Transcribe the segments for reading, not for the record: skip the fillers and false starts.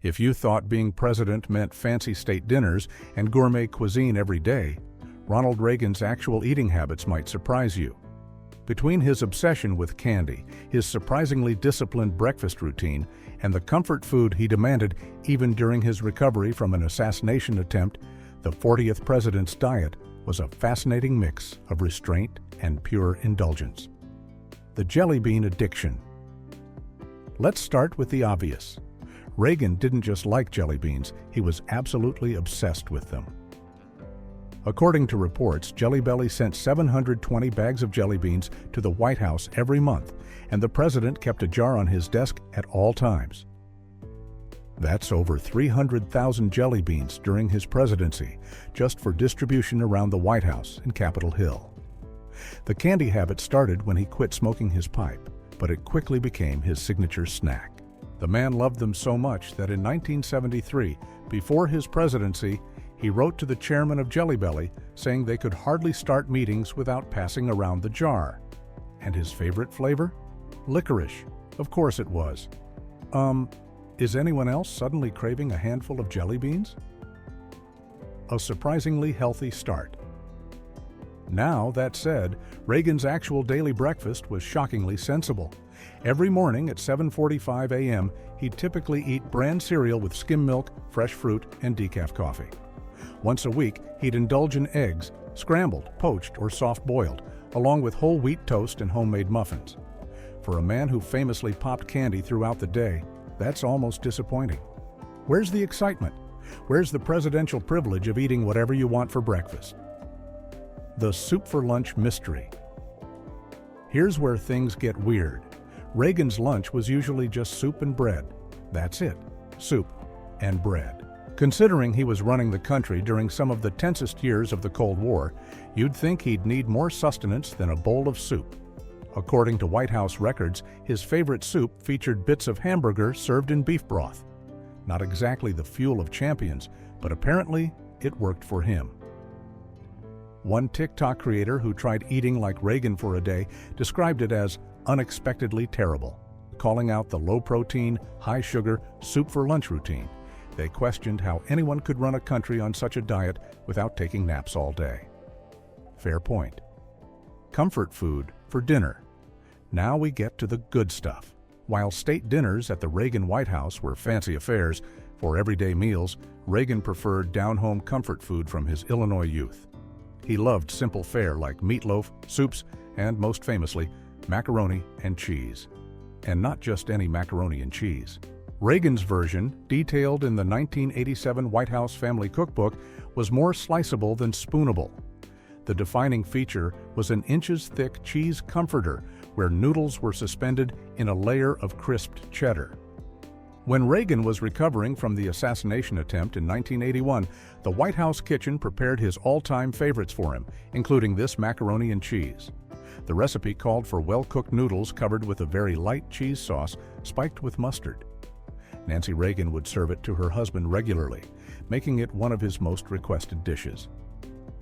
If you thought being president meant fancy state dinners and gourmet cuisine every day, Ronald Reagan's actual eating habits might surprise you. Between his obsession with candy, his surprisingly disciplined breakfast routine, and the comfort food he demanded even during his recovery from an assassination attempt, the 40th president's diet was a fascinating mix of restraint and pure indulgence. The jelly bean addiction. Let's start with the obvious. Reagan didn't just like jelly beans, he was absolutely obsessed with them. According to reports, Jelly Belly sent 720 bags of jelly beans to the White House every month, and the president kept a jar on his desk at all times. That's over 300,000 jelly beans during his presidency, just for distribution around the White House and Capitol Hill. The candy habit started when he quit smoking his pipe, but it quickly became his signature snack. The man loved them so much that in 1973, before his presidency, he wrote to the chairman of Jelly Belly saying they could hardly start meetings without passing around the jar. And his favorite flavor? Licorice. Of course it was. Is anyone else suddenly craving a handful of jelly beans? A surprisingly healthy start. Now, that said, Reagan's actual daily breakfast was shockingly sensible. Every morning at 7:45 a.m., he'd typically eat bran cereal with skim milk, fresh fruit, and decaf coffee. Once a week, he'd indulge in eggs, scrambled, poached, or soft-boiled, along with whole wheat toast and homemade muffins. For a man who famously popped candy throughout the day, that's almost disappointing. Where's the excitement? Where's the presidential privilege of eating whatever you want for breakfast? The soup for lunch mystery. Here's where things get weird. Reagan's lunch was usually just soup and bread. That's it, soup and bread. Considering he was running the country during some of the tensest years of the Cold War, you'd think he'd need more sustenance than a bowl of soup. According to White House records, his favorite soup featured bits of hamburger served in beef broth. Not exactly the fuel of champions, but apparently it worked for him. One TikTok creator who tried eating like Reagan for a day described it as unexpectedly terrible, calling out the low-protein, high-sugar soup for lunch routine. They questioned how anyone could run a country on such a diet without taking naps all day. Fair point. Comfort food for dinner. Now we get to the good stuff. While state dinners at the Reagan White House were fancy affairs, for everyday meals, Reagan preferred down-home comfort food from his Illinois youth. He loved simple fare like meatloaf, soups, and most famously, macaroni and cheese. And not just any macaroni and cheese. Reagan's version, detailed in the 1987 White House Family Cookbook, was more sliceable than spoonable. The defining feature was an inches-thick cheese comforter where noodles were suspended in a layer of crisped cheddar. When Reagan was recovering from the assassination attempt in 1981, the White House kitchen prepared his all-time favorites for him, including this macaroni and cheese. The recipe called for well-cooked noodles covered with a very light cheese sauce spiked with mustard. Nancy Reagan would serve it to her husband regularly, making it one of his most requested dishes.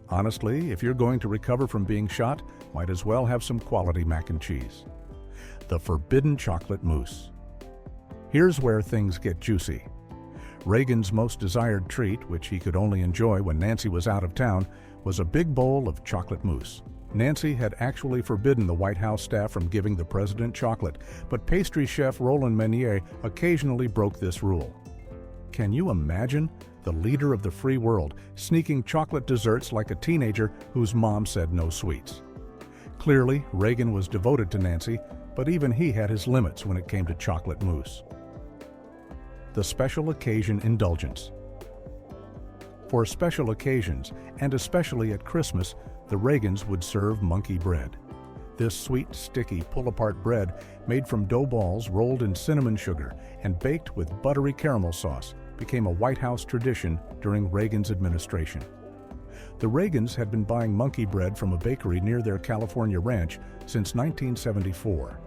Honestly, if you're going to recover from being shot, might as well have some quality mac and cheese. The forbidden chocolate mousse. Here's where things get juicy. Reagan's most desired treat, which he could only enjoy when Nancy was out of town, was a big bowl of chocolate mousse. Nancy had actually forbidden the White House staff from giving the president chocolate, but pastry chef Roland Meunier occasionally broke this rule. Can you imagine the leader of the free world sneaking chocolate desserts like a teenager whose mom said no sweets? Clearly, Reagan was devoted to Nancy, but even he had his limits when it came to chocolate mousse. The special occasion indulgence. For special occasions, and especially at Christmas, the Reagans would serve monkey bread. This sweet, sticky, pull-apart bread, made from dough balls rolled in cinnamon sugar and baked with buttery caramel sauce, became a White House tradition during Reagan's administration. The Reagans had been buying monkey bread from a bakery near their California ranch since 1974.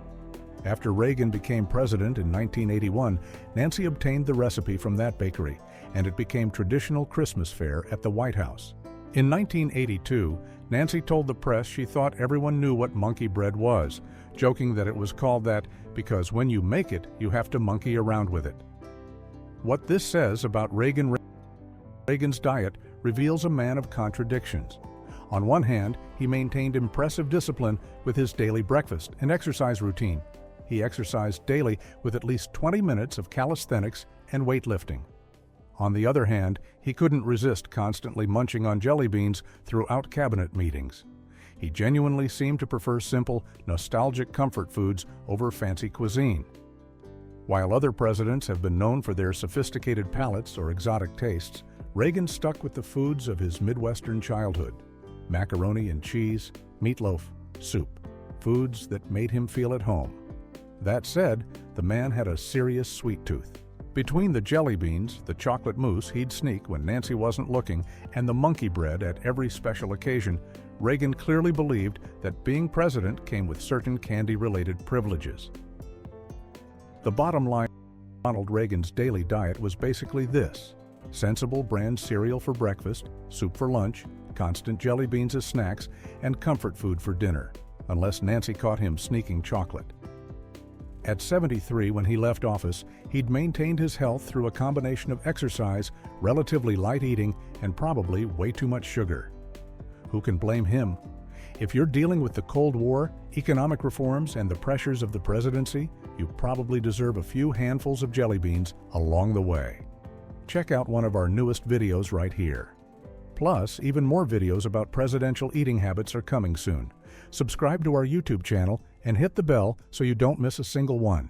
After Reagan became president in 1981, Nancy obtained the recipe from that bakery, and it became traditional Christmas fare at the White House. In 1982, Nancy told the press she thought everyone knew what monkey bread was, joking that it was called that because when you make it, you have to monkey around with it. What this says about Reagan's diet reveals a man of contradictions. On one hand, he maintained impressive discipline with his daily breakfast and exercise routine. He exercised daily with at least 20 minutes of calisthenics and weightlifting. On the other hand, he couldn't resist constantly munching on jelly beans throughout cabinet meetings. He genuinely seemed to prefer simple, nostalgic comfort foods over fancy cuisine. While other presidents have been known for their sophisticated palates or exotic tastes, Reagan stuck with the foods of his Midwestern childhood: macaroni and cheese, meatloaf, soup, foods that made him feel at home. That said, the man had a serious sweet tooth. Between the jelly beans, the chocolate mousse he'd sneak when Nancy wasn't looking, and the monkey bread at every special occasion, Reagan clearly believed that being president came with certain candy-related privileges. The bottom line of Ronald Reagan's daily diet was basically this: sensible brand cereal for breakfast, soup for lunch, constant jelly beans as snacks, and comfort food for dinner, unless Nancy caught him sneaking chocolate. At 73, when he left office, he'd maintained his health through a combination of exercise, relatively light eating, and probably way too much sugar. Who can blame him? If you're dealing with the Cold War, economic reforms, and the pressures of the presidency, you probably deserve a few handfuls of jelly beans along the way. Check out one of our newest videos right here. Plus, even more videos about presidential eating habits are coming soon. Subscribe to our YouTube channel and hit the bell so you don't miss a single one.